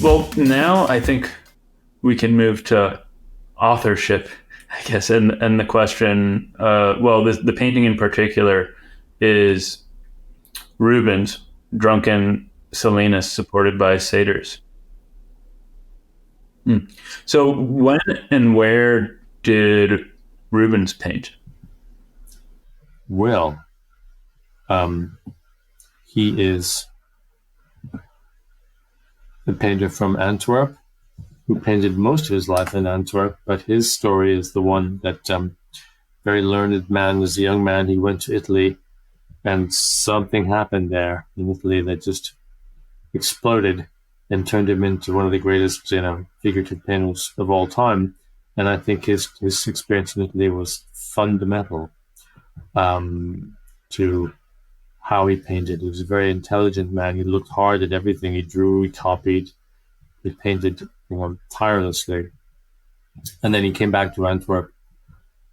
Well, now I think we can move to authorship, I guess, and the question. The painting in particular is Rubens, Drunken, Silenus, supported by satyrs. Hmm. So when and where did Rubens paint? Well, um, he is a painter from Antwerp who painted most of his life in Antwerp, but his story is the one that very learned man as a young man. He went to Italy and something happened there in Italy that just exploded and turned him into one of the greatest, figurative painters of all time. And I think his experience in Italy was fundamental um, to how he painted. He was a very intelligent man. He looked hard at everything. He drew, he copied, he painted, tirelessly. And then he came back to Antwerp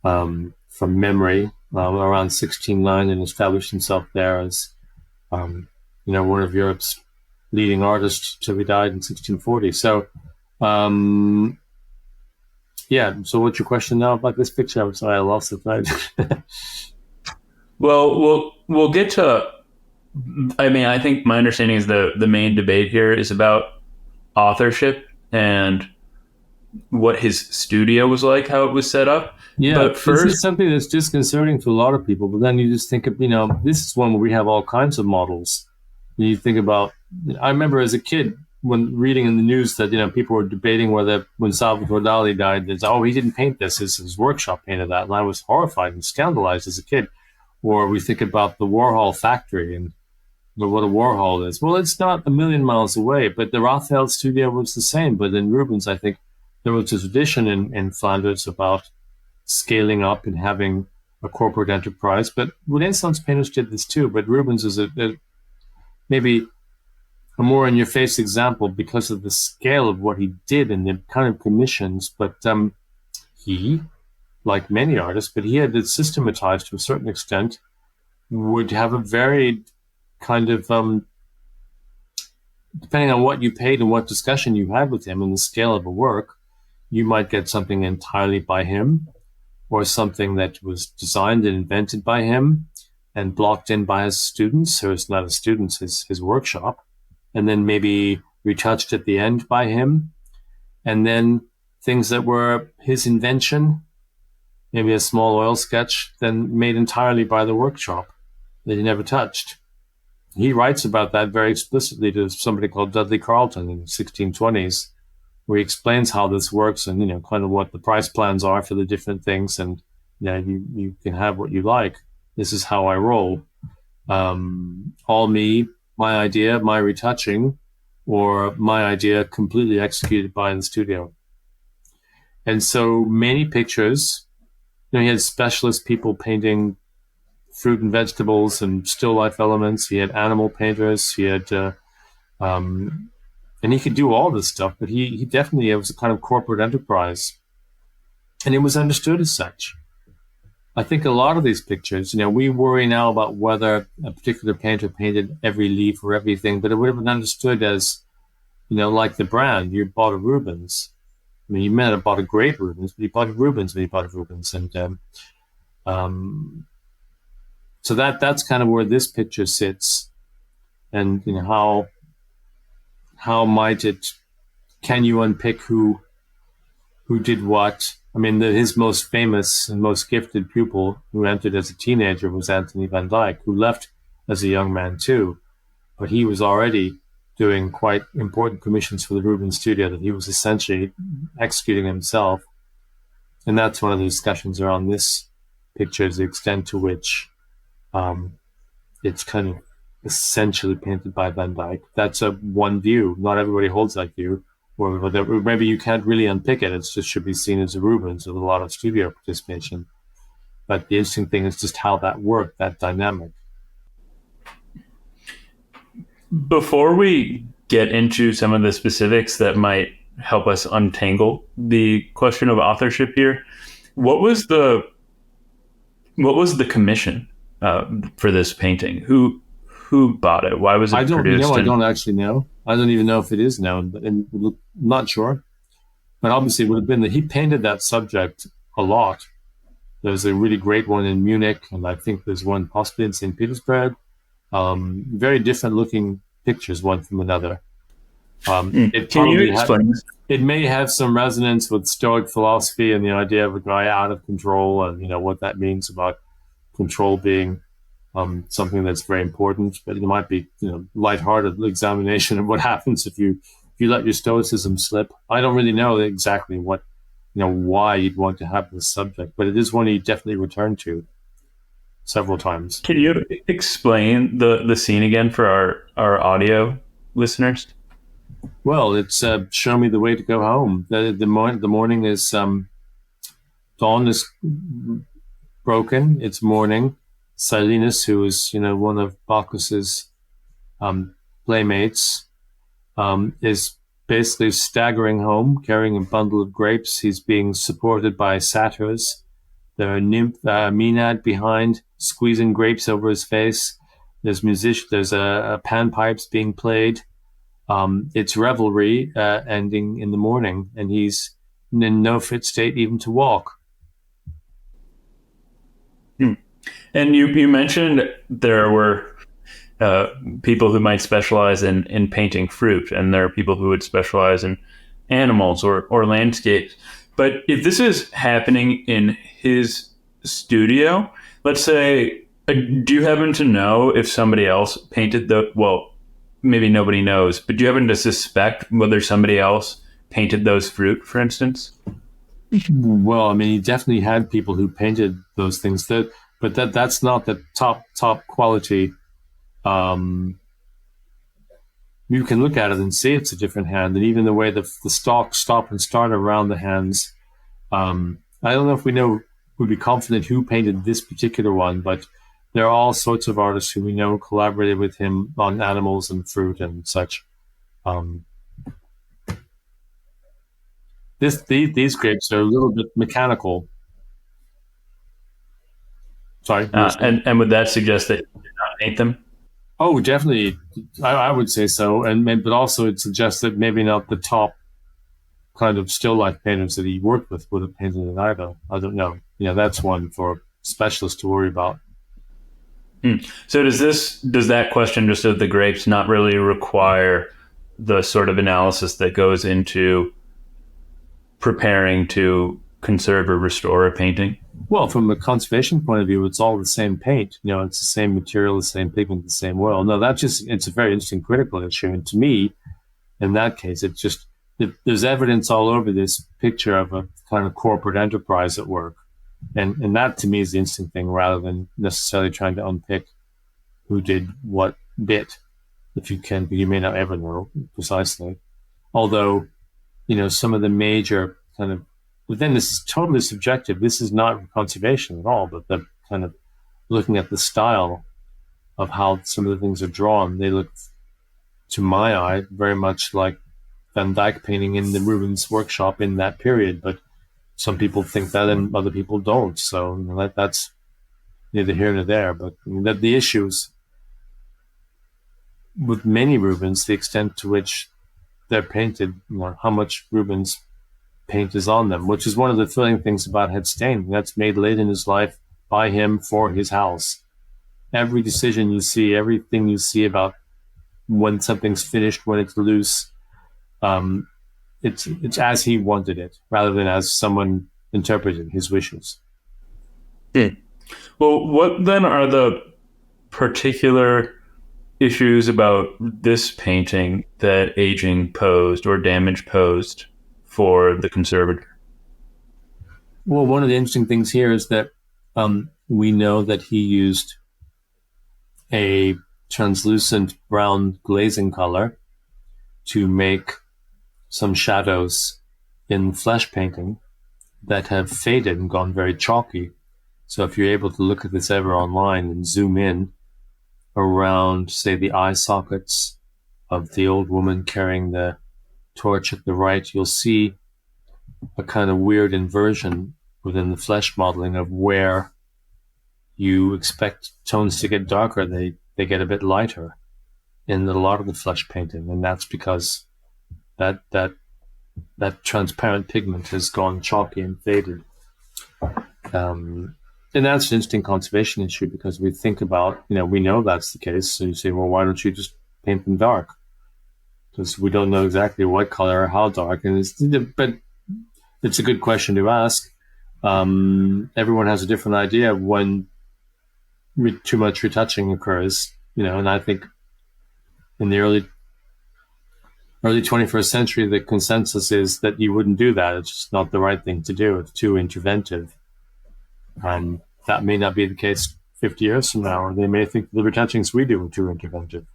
from memory around 1609 and established himself there as, one of Europe's leading artists till he died in 1640. So, um, yeah. So, what's your question now about this picture? I'm sorry, I lost it. Right? Well, we'll get to. I mean, I think my understanding is the main debate here is about authorship and what his studio was like, how it was set up. Yeah, But this first, is something that's disconcerting to a lot of people. But then you just think of, this is one where we have all kinds of models. You think about, I remember as a kid when reading in the news that, people were debating whether when Salvador Dali died, that, oh, he didn't paint this, his workshop painted that. And I was horrified and scandalized as a kid. Or we think about the Warhol factory and what a Warhol is. Well, it's not a million miles away, but the Rothschild studio was the same. But in Rubens, I think there was a tradition in Flanders about scaling up and having a corporate enterprise. But Renaissance painters did this too. But Rubens is maybe a more in your face example because of the scale of what he did and the kind of commissions. But he, like many artists, but he had it systematized to a certain extent, would have a varied kind of depending on what you paid and what discussion you had with him and the scale of a work, you might get something entirely by him or something that was designed and invented by him and blocked in by his students. So it's not his students, his workshop. And then maybe retouched at the end by him. And then things that were his invention, maybe a small oil sketch, then made entirely by the workshop that he never touched. He writes about that very explicitly to somebody called Dudley Carleton in the 1620s, where he explains how this works and, kind of what the price plans are for the different things. And, you can have what you like. This is how I roll. All me, my idea, my retouching, or my idea completely executed by the studio. And so many pictures, he had specialist people painting fruit and vegetables and still life elements. He had animal painters. He had, and he could do all this stuff, but he definitely, it was a kind of corporate enterprise. And it was understood as such. I think a lot of these pictures, we worry now about whether a particular painter painted every leaf or everything, but it would have been understood as, like the brand. You bought a Rubens. I mean, you may have bought a great Rubens, but you bought a Rubens when you bought a Rubens. And so that's kind of where this picture sits. And, how might it, can you unpick who did what? I mean, his most famous and most gifted pupil who entered as a teenager was Anthony van Dyck, who left as a young man too, but he was already doing quite important commissions for the Rubens studio that he was essentially executing himself. And that's one of the discussions around this picture, is the extent to which it's kind of essentially painted by Van Dyck. That's a one view. Not everybody holds that view. Or maybe you can't really unpick it. It just should be seen as a Rubens with a lot of studio participation. But the interesting thing is just how that worked, that dynamic. before we get into some of the specifics that might help us untangle the question of authorship here, what was the commission for this painting? who bought it? Why was I it don't, you know, produced? I don't actually know. I don't even know if it is known, but I'm not sure. But obviously, it would have been that he painted that subject a lot. There's a really great one in Munich, and I think there's one possibly in St. Petersburg. Very different looking pictures, one from another. It Can you probably explain this? it may have some resonance with Stoic philosophy and the idea of a guy out of control, and what that means about control being something that's very important. But it might be lighthearted examination of what happens if you let your stoicism slip. I don't really know exactly what why you'd want to have this subject, but it is one you definitely return to several times. Can you explain the scene again for our audio listeners? Well, it's show me the way to go home. The morning is dawn is broken. It's morning. Silenus, who is one of Bacchus's playmates, is basically staggering home, carrying a bundle of grapes. He's being supported by satyrs. There are Maenad behind, squeezing grapes over his face. There's There's a panpipes being played. It's revelry ending in the morning, and he's in no fit state even to walk. And you mentioned there were people who might specialize in painting fruit, and there are people who would specialize in animals or landscapes. But if this is happening in his studio, let's say, do you happen to know if somebody else painted well, maybe nobody knows, but do you happen to suspect whether somebody else painted those fruit, for instance? Well, I mean, he definitely had people who painted those things, but that's not the top quality. You can look at it and see it's a different hand, and even the way the stalks stop and start around the hands. I don't know if would be confident who painted this particular one, but there are all sorts of artists who we know collaborated with him on animals and fruit and such. These grapes are a little bit mechanical. Sorry. And would that suggest that you did not paint them? Oh, definitely. I would say so. But also it suggests that maybe not the top kind of still life painters that he worked with would have painted it either. I don't know. That's one for specialists to worry about. So does that question just of the grapes not really require the sort of analysis that goes into preparing to conserve or restore a painting? Well, from a conservation point of view, it's all the same paint. It's the same material, the same pigment, the same oil. No, it's a very interesting critical issue. And to me, in that case, there's evidence all over this picture of a kind of corporate enterprise at work. And that to me is the interesting thing, rather than necessarily trying to unpick who did what bit. If you can, but you may not ever know precisely. Although, some of the major kind of, but then this is totally subjective. This is not conservation at all, but the kind of looking at the style of how some of the things are drawn, they look, to my eye, very much like Van Dyck painting in the Rubens workshop in that period. But some people think that and other people don't. So that's neither here nor there. But the issues with many Rubens, the extent to which they're painted, how much Rubens paint is on them, which is one of the thrilling things about Het Steen. That's made late in his life by him for his house. Every decision you see, everything you see about when something's finished, when it's loose, it's as he wanted it, rather than as someone interpreted his wishes. Well, what then are the particular issues about this painting that aging posed or damage posed for the conservator? Well, one of the interesting things here is that we know that he used a translucent brown glazing color to make some shadows in flesh painting that have faded and gone very chalky. So if you're able to look at this ever online and zoom in around, say, the eye sockets of the old woman carrying the torch at the right, you'll see a kind of weird inversion within the flesh modeling of where you expect tones to get darker. They they get a bit lighter in a lot of the flush painting, and that's because that transparent pigment has gone chalky and faded. And that's an interesting conservation issue, because we think about, we know that's the case. So you say, well, why don't you just paint them dark? Because we don't know exactly what color or how dark. But it's a good question to ask. Everyone has a different idea of when too much retouching occurs, and I think in the early 21st century, the consensus is that you wouldn't do that. It's just not the right thing to do. It's too interventive. That may not be the case 50 years from now, or they may think the retouchings we do are too interventive.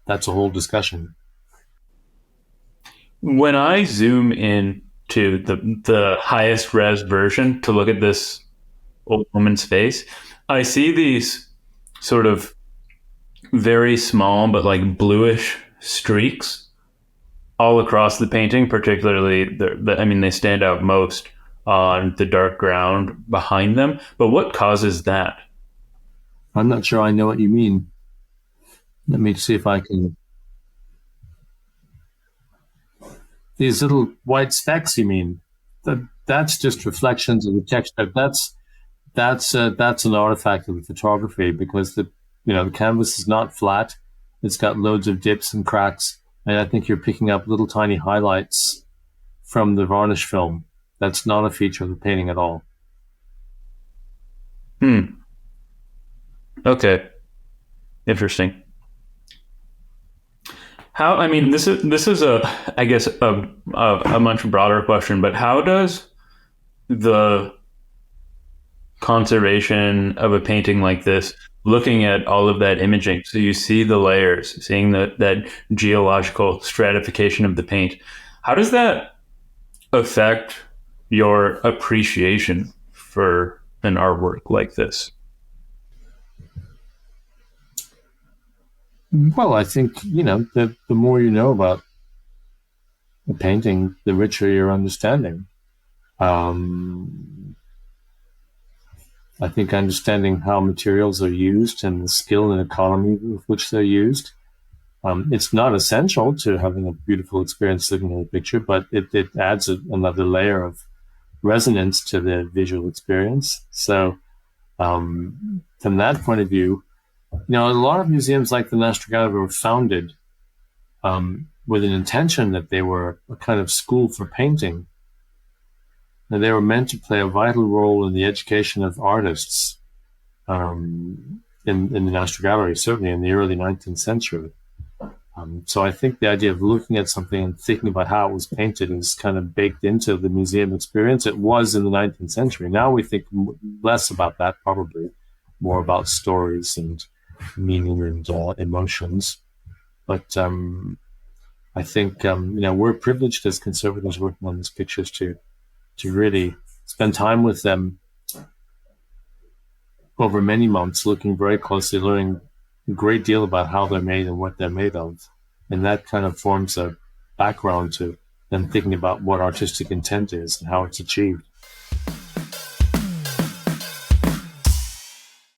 That's a whole discussion. When I zoom in to the highest res version to look at this old woman's face, I see these sort of very small but like bluish streaks all across the painting. Particularly, they stand out most on the dark ground behind them. But what causes that? I'm not sure I know what you mean. Let me see if I can. These little white specks, you mean? That's just reflections of the texture. That's an artifact of the photography, because the canvas is not flat. It's got loads of dips and cracks, and I think you're picking up little tiny highlights from the varnish film. That's not a feature of the painting at all. Okay. Interesting. This is I guess a much broader question, but how does the conservation of a painting like this, looking at all of that imaging, so you see the layers, seeing that geological stratification of the paint, how does that affect your appreciation for an artwork like this? Well, I think, the more you know about the painting, the richer your understanding. I think understanding how materials are used and the skill and economy with which they're used. It's not essential to having a beautiful experience looking at a picture, but it adds another layer of resonance to the visual experience. So from that point of view, a lot of museums like the National Gallery were founded with an intention that they were a kind of school for painting. And they were meant to play a vital role in the education of artists in the National Gallery, certainly in the early 19th century. So I think the idea of looking at something and thinking about how it was painted is kind of baked into the museum experience. It was in the 19th century. Now we think less about that, probably more about stories and meaning and emotions. But I think we're privileged as conservators working on these pictures to really spend time with them over many months, looking very closely, learning a great deal about how they're made and what they're made of. And that kind of forms a background to them thinking about what artistic intent is and how it's achieved.